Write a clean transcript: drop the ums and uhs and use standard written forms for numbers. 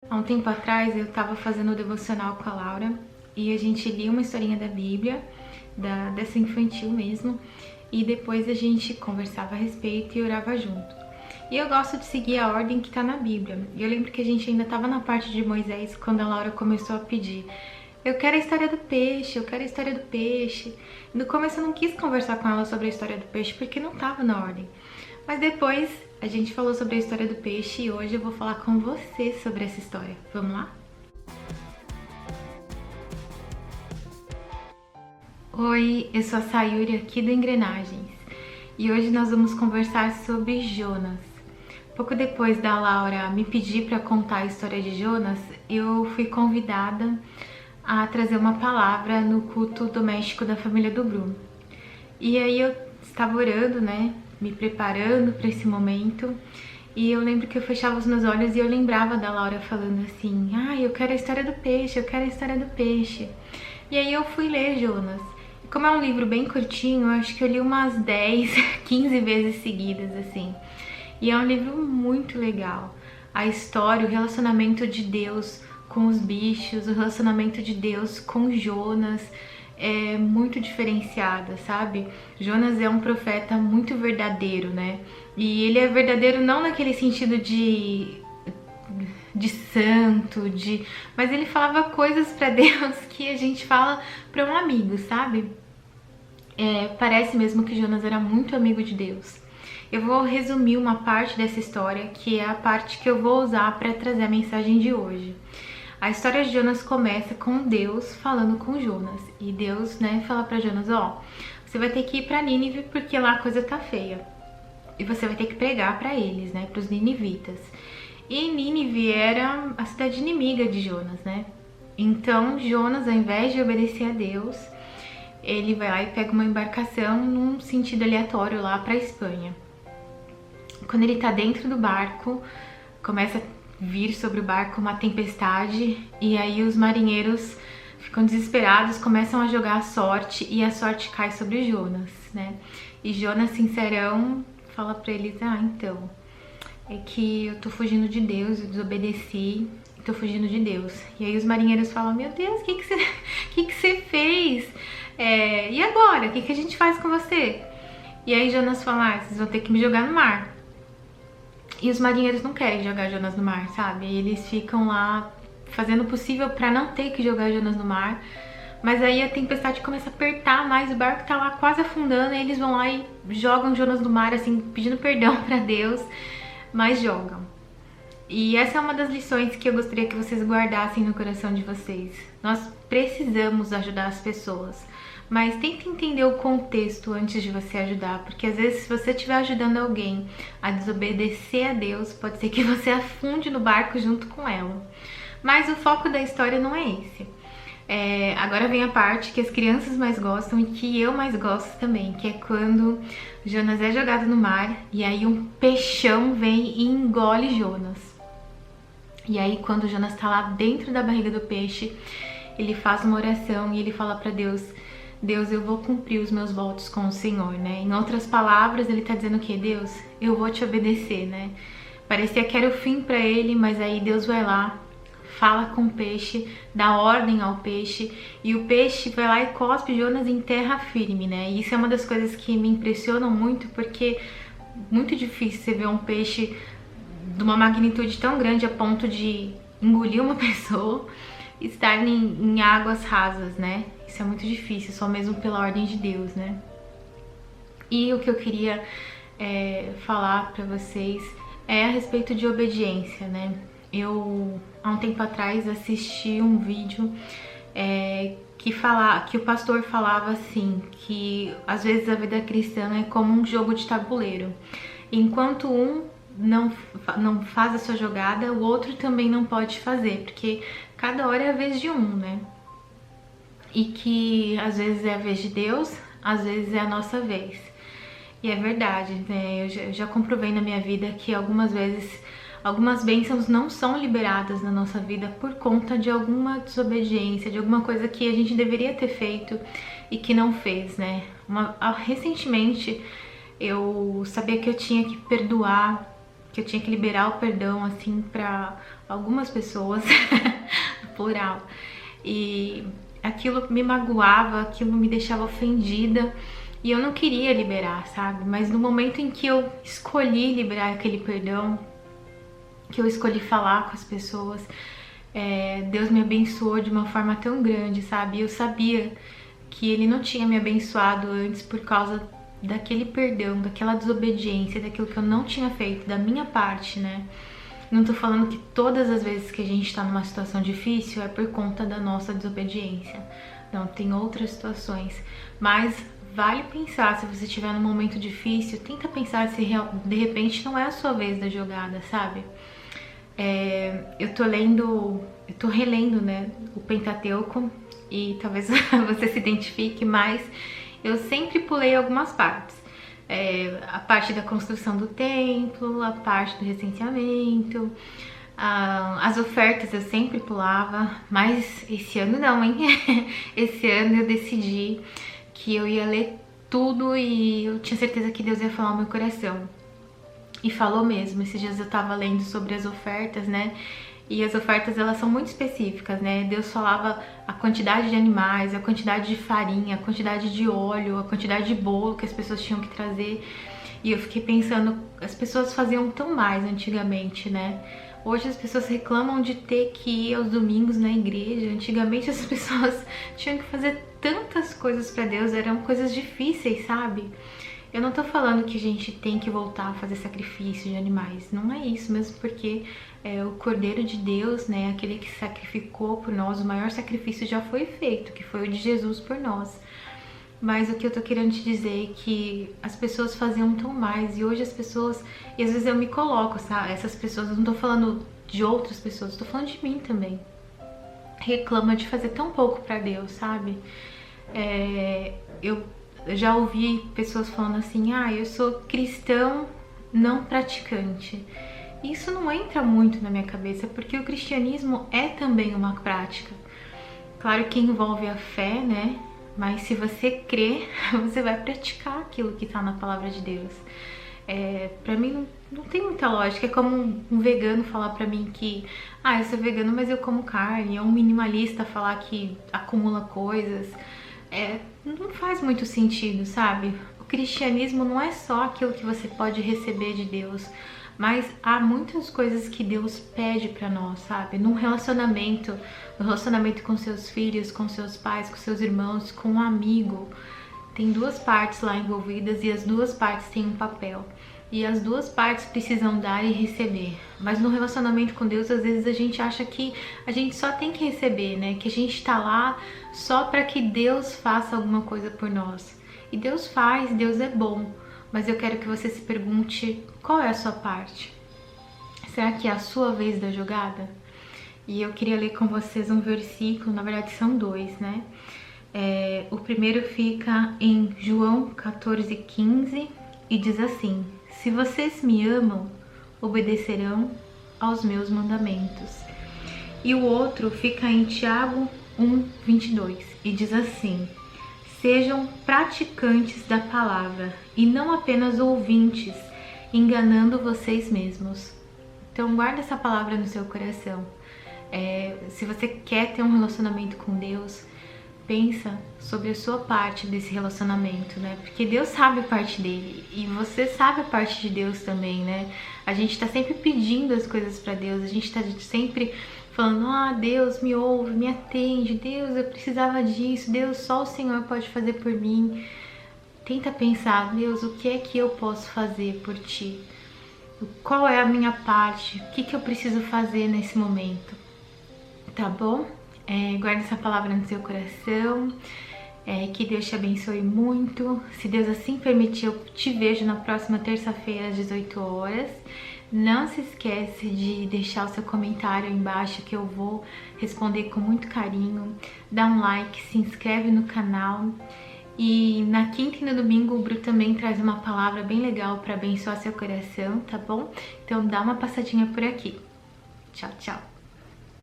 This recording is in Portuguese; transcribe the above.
Há um tempo atrás eu estava fazendo o devocional com a Laura e a gente lia uma historinha da Bíblia, dessa infantil mesmo, e depois a gente conversava a respeito e orava junto. E eu gosto de seguir a ordem que está na Bíblia. E eu lembro que a gente ainda estava na parte de Moisés quando a Laura começou a pedir: eu quero a história do peixe, eu quero a história do peixe. No começo eu não quis conversar com ela sobre a história do peixe porque não estava na ordem. Mas depois a gente falou sobre a história do peixe e hoje eu vou falar com você sobre essa história. Vamos lá? Oi, eu sou a Sayuri aqui do Engrenagens e hoje nós vamos conversar sobre Jonas. Pouco depois da Laura me pedir para contar a história de Jonas, eu fui convidada a trazer uma palavra no culto doméstico da família do Bruno. E aí eu estava orando, né, me preparando para esse momento, e eu lembro que eu fechava os meus olhos e eu lembrava da Laura falando assim: eu quero a história do peixe, eu quero a história do peixe. E aí eu fui ler Jonas. Como é um livro bem curtinho, eu acho que eu li umas 10, 15 vezes seguidas, assim. E é um livro muito legal. A história, o relacionamento de Deus com os bichos, o relacionamento de Deus com Jonas é muito diferenciada, sabe? Jonas é um profeta muito verdadeiro, né? E ele é verdadeiro não naquele sentido de santo, mas ele falava coisas pra Deus que a gente fala pra um amigo, sabe? Parece mesmo que Jonas era muito amigo de Deus. Eu vou resumir uma parte dessa história, que é a parte que eu vou usar para trazer a mensagem de hoje. A história de Jonas começa com Deus falando com Jonas. E Deus, né, fala para Jonas: você vai ter que ir para Nínive porque lá a coisa tá feia. E você vai ter que pregar para eles, né, para os ninivitas. E Nínive era a cidade inimiga de Jonas, né? Então Jonas, ao invés de obedecer a Deus, ele vai lá e pega uma embarcação num sentido aleatório lá para Espanha. Quando ele tá dentro do barco, começa a vir sobre o barco uma tempestade e aí os marinheiros ficam desesperados, começam a jogar a sorte e a sorte cai sobre Jonas, né? E Jonas, sincerão, fala pra eles: então, é que eu tô fugindo de Deus, eu desobedeci, tô fugindo de Deus. E aí os marinheiros falam: meu Deus, o que você fez? E agora? O que a gente faz com você? E aí Jonas fala: vocês vão ter que me jogar no mar. E os marinheiros não querem jogar Jonas no mar, sabe? Eles ficam lá fazendo o possível pra não ter que jogar Jonas no mar. Mas aí a tempestade começa a apertar mais, o barco tá lá quase afundando, e eles vão lá e jogam Jonas no mar, assim, pedindo perdão pra Deus, mas jogam. E essa é uma das lições que eu gostaria que vocês guardassem no coração de vocês. Nós precisamos ajudar as pessoas, mas tenta entender o contexto antes de você ajudar, porque às vezes se você estiver ajudando alguém a desobedecer a Deus, pode ser que você afunde no barco junto com ela. Mas o foco da história não é esse. Agora vem a parte que as crianças mais gostam e que eu mais gosto também, que é quando Jonas é jogado no mar e aí um peixão vem e engole Jonas. E aí quando Jonas tá lá dentro da barriga do peixe, ele faz uma oração e ele fala pra Deus: Deus, eu vou cumprir os meus votos com o Senhor, né? Em outras palavras, ele tá dizendo o quê? Deus, eu vou te obedecer, né? Parecia que era o fim pra ele, mas aí Deus vai lá, fala com o peixe, dá ordem ao peixe, e o peixe vai lá e cospe Jonas em terra firme, né? E isso é uma das coisas que me impressionam muito, porque é muito difícil você ver um peixe de uma magnitude tão grande a ponto de engolir uma pessoa e estar em águas rasas, né? Isso é muito difícil, só mesmo pela ordem de Deus, né? E o que eu queria falar pra vocês é a respeito de obediência, né? Eu, há um tempo atrás, assisti um vídeo que o pastor falava assim, que às vezes a vida cristã é como um jogo de tabuleiro. Enquanto um não faz a sua jogada, o outro também não pode fazer, porque cada hora é a vez de um, né? E que às vezes é a vez de Deus, às vezes é a nossa vez. E é verdade, né? Eu já comprovei na minha vida que algumas vezes algumas bênçãos não são liberadas na nossa vida por conta de alguma desobediência, de alguma coisa que a gente deveria ter feito e que não fez, né? Recentemente eu sabia que eu tinha que perdoar que eu tinha que liberar o perdão, assim, pra algumas pessoas, no plural. E aquilo me magoava, aquilo me deixava ofendida e eu não queria liberar, sabe? Mas no momento em que eu escolhi liberar aquele perdão, que eu escolhi falar com as pessoas, Deus me abençoou de uma forma tão grande, sabe? Eu sabia que Ele não tinha me abençoado antes por causa daquele perdão, daquela desobediência, daquilo que eu não tinha feito, da minha parte, né? Não tô falando que todas as vezes que a gente tá numa situação difícil é por conta da nossa desobediência. Não, tem outras situações. Mas vale pensar, se você estiver num momento difícil, tenta pensar se de repente não é a sua vez da jogada, sabe? Eu tô relendo, né, o Pentateuco e talvez você se identifique, mas eu sempre pulei algumas partes. A parte da construção do templo, a parte do recenseamento, as ofertas eu sempre pulava, mas esse ano não, hein? Esse ano eu decidi que eu ia ler tudo e eu tinha certeza que Deus ia falar ao meu coração. E falou mesmo. Esses dias eu tava lendo sobre as ofertas, né? E as ofertas, elas são muito específicas, né? Deus falava a quantidade de animais, a quantidade de farinha, a quantidade de óleo, a quantidade de bolo que as pessoas tinham que trazer. E eu fiquei pensando, as pessoas faziam tão mais antigamente, né? Hoje as pessoas reclamam de ter que ir aos domingos na igreja. Antigamente as pessoas tinham que fazer tantas coisas pra Deus, eram coisas difíceis, sabe? Eu não tô falando que a gente tem que voltar a fazer sacrifício de animais, não é isso, mesmo porque o Cordeiro de Deus, né, aquele que sacrificou por nós, o maior sacrifício já foi feito, que foi o de Jesus por nós. Mas o que eu tô querendo te dizer é que as pessoas faziam tão mais e hoje as pessoas, e às vezes eu me coloco, sabe, essas pessoas, eu não tô falando de outras pessoas, tô falando de mim também, reclama de fazer tão pouco pra Deus, sabe? Eu já ouvi pessoas falando assim, eu sou cristão não praticante. Isso não entra muito na minha cabeça, porque o cristianismo é também uma prática. Claro que envolve a fé, né? Mas se você crê, você vai praticar aquilo que tá na palavra de Deus. Pra mim não tem muita lógica. É como um vegano falar pra mim que eu sou vegano, mas eu como carne. É um minimalista falar que acumula coisas. Não faz muito sentido, sabe? O cristianismo não é só aquilo que você pode receber de Deus, mas há muitas coisas que Deus pede pra nós, sabe? No relacionamento com seus filhos, com seus pais, com seus irmãos, com um amigo. Tem duas partes lá envolvidas e as duas partes têm um papel. E as duas partes precisam dar e receber. Mas no relacionamento com Deus, às vezes a gente acha que a gente só tem que receber, né? Que a gente tá lá só para que Deus faça alguma coisa por nós. E Deus faz, Deus é bom. Mas eu quero que você se pergunte, qual é a sua parte? Será que é a sua vez da jogada? E eu queria ler com vocês um versículo, na verdade são dois, né? O primeiro fica em João 14:15 e diz assim: se vocês me amam, obedecerão aos meus mandamentos. E o outro fica em Tiago 1:22 e diz assim: sejam praticantes da palavra e não apenas ouvintes, enganando vocês mesmos. Então guarda essa palavra no seu coração. Se você quer ter um relacionamento com Deus, pensa sobre a sua parte desse relacionamento, né? Porque Deus sabe a parte dele e você sabe a parte de Deus também, né? A gente tá sempre pedindo as coisas pra Deus, a gente tá sempre falando, Deus me ouve, me atende, Deus, eu precisava disso, Deus, só o Senhor pode fazer por mim. Tenta pensar, Deus, o que é que eu posso fazer por ti? Qual é a minha parte? O que eu preciso fazer nesse momento? Tá bom? Guarde essa palavra no seu coração, que Deus te abençoe muito. Se Deus assim permitir, eu te vejo na próxima terça-feira às 18 horas. Não se esquece de deixar o seu comentário aí embaixo que eu vou responder com muito carinho. Dá um like, se inscreve no canal. E na quinta e no domingo o Bru também traz uma palavra bem legal para abençoar seu coração, tá bom? Então dá uma passadinha por aqui. Tchau, tchau!